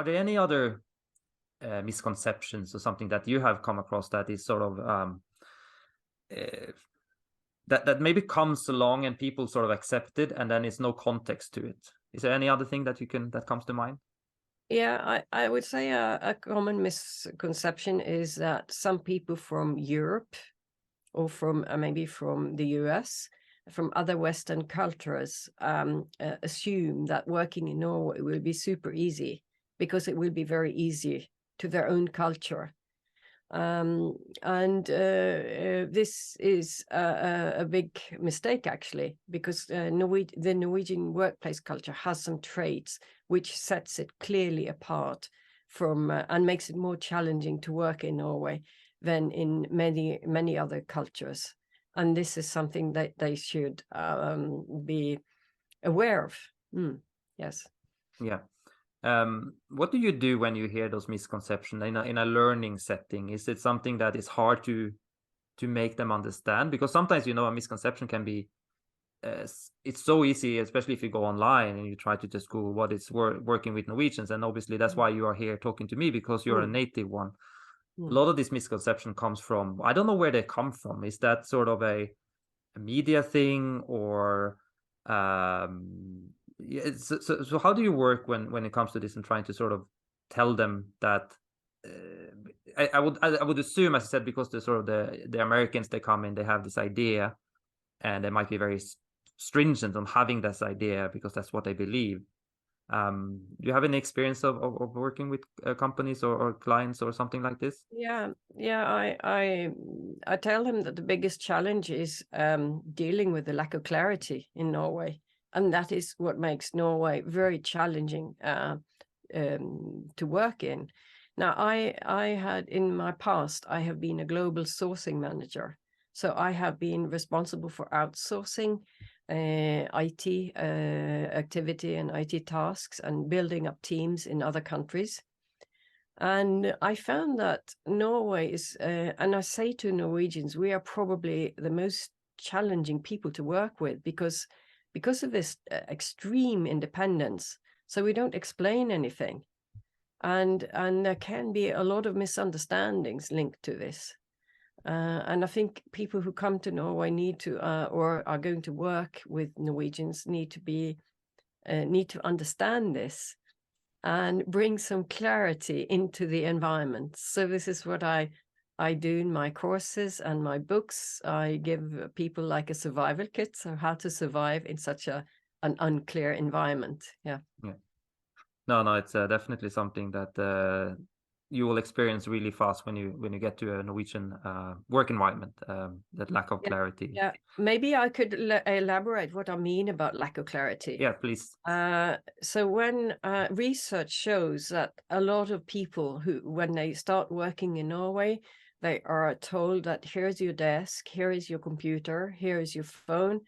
Are there any other misconceptions or something that you have come across that is sort of that maybe comes along and people sort of accept it, and then it's no context to it? Is there any other thing that that comes to mind? Yeah, I would say a common misconception is that some people from Europe or from maybe from the US, from other Western cultures, assume that working in Norway will be super easy because it will be very easy to their own culture. This is a big mistake, actually, because the Norwegian workplace culture has some traits which sets it clearly apart from and makes it more challenging to work in Norway than in many other cultures. And this is something that they should be aware of. Yes. Yeah. What do you do when you hear those misconceptions in a learning setting? Is it something that is hard to make them understand? Because sometimes, a misconception can be it's so easy, especially if you go online and you try to just Google what is working with Norwegians, and obviously that's why you are here talking to me, because you're a native one. A lot of this misconception comes from, I don't know where they come from. Is that sort of a media thing, or so how do you work when it comes to this and trying to sort of tell them that I would assume, as I said, because the sort of the Americans, they come in, they have this idea, and they might be very stringent on having this idea because that's what they believe. Do you have any experience of working with companies or clients or something like this? Yeah. I tell them that the biggest challenge is dealing with the lack of clarity in Norway, and that is what makes Norway very challenging to work in. Now, I had in my past, I have been a global sourcing manager, so I have been responsible for outsourcing IT activity and IT tasks and building up teams in other countries. And I found that Norway is, and I say to Norwegians, we are probably the most challenging people to work with because of this extreme independence. So we don't explain anything. And there can be a lot of misunderstandings linked to this. And I think people who come to Norway need to, or are going to work with Norwegians, need to understand this and bring some clarity into the environment. So this is what I do in my courses and my books. I give people like a survival kit, so how to survive in such an unclear environment. Yeah. No, it's definitely something that you will experience really fast when you get to a Norwegian work environment. That lack of clarity. Yeah, maybe I could elaborate what I mean about lack of clarity. Yeah, please. So when research shows that a lot of people who, when they start working in Norway, they are told that here's your desk, here is your computer, here is your phone.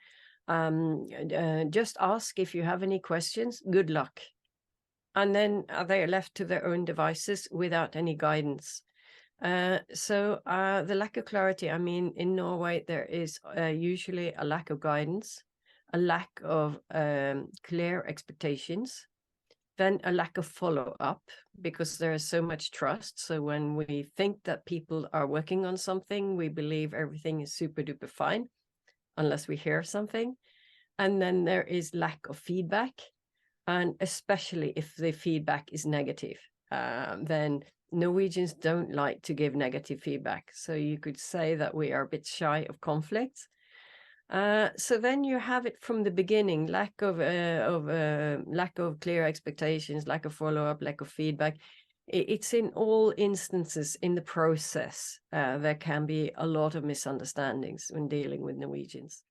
Just ask if you have any questions. Good luck. And then they are left to their own devices without any guidance. So the lack of clarity, I mean, in Norway, there is usually a lack of guidance, a lack of clear expectations, then a lack of follow-up because there is so much trust. So when we think that people are working on something, we believe everything is super duper fine unless we hear something. And then there is lack of feedback. And especially if the feedback is negative, then Norwegians don't like to give negative feedback. So you could say that we are a bit shy of conflicts. So then you have it from the beginning: lack of clear expectations, lack of follow-up, lack of feedback. It's in all instances in the process. There can be a lot of misunderstandings when dealing with Norwegians.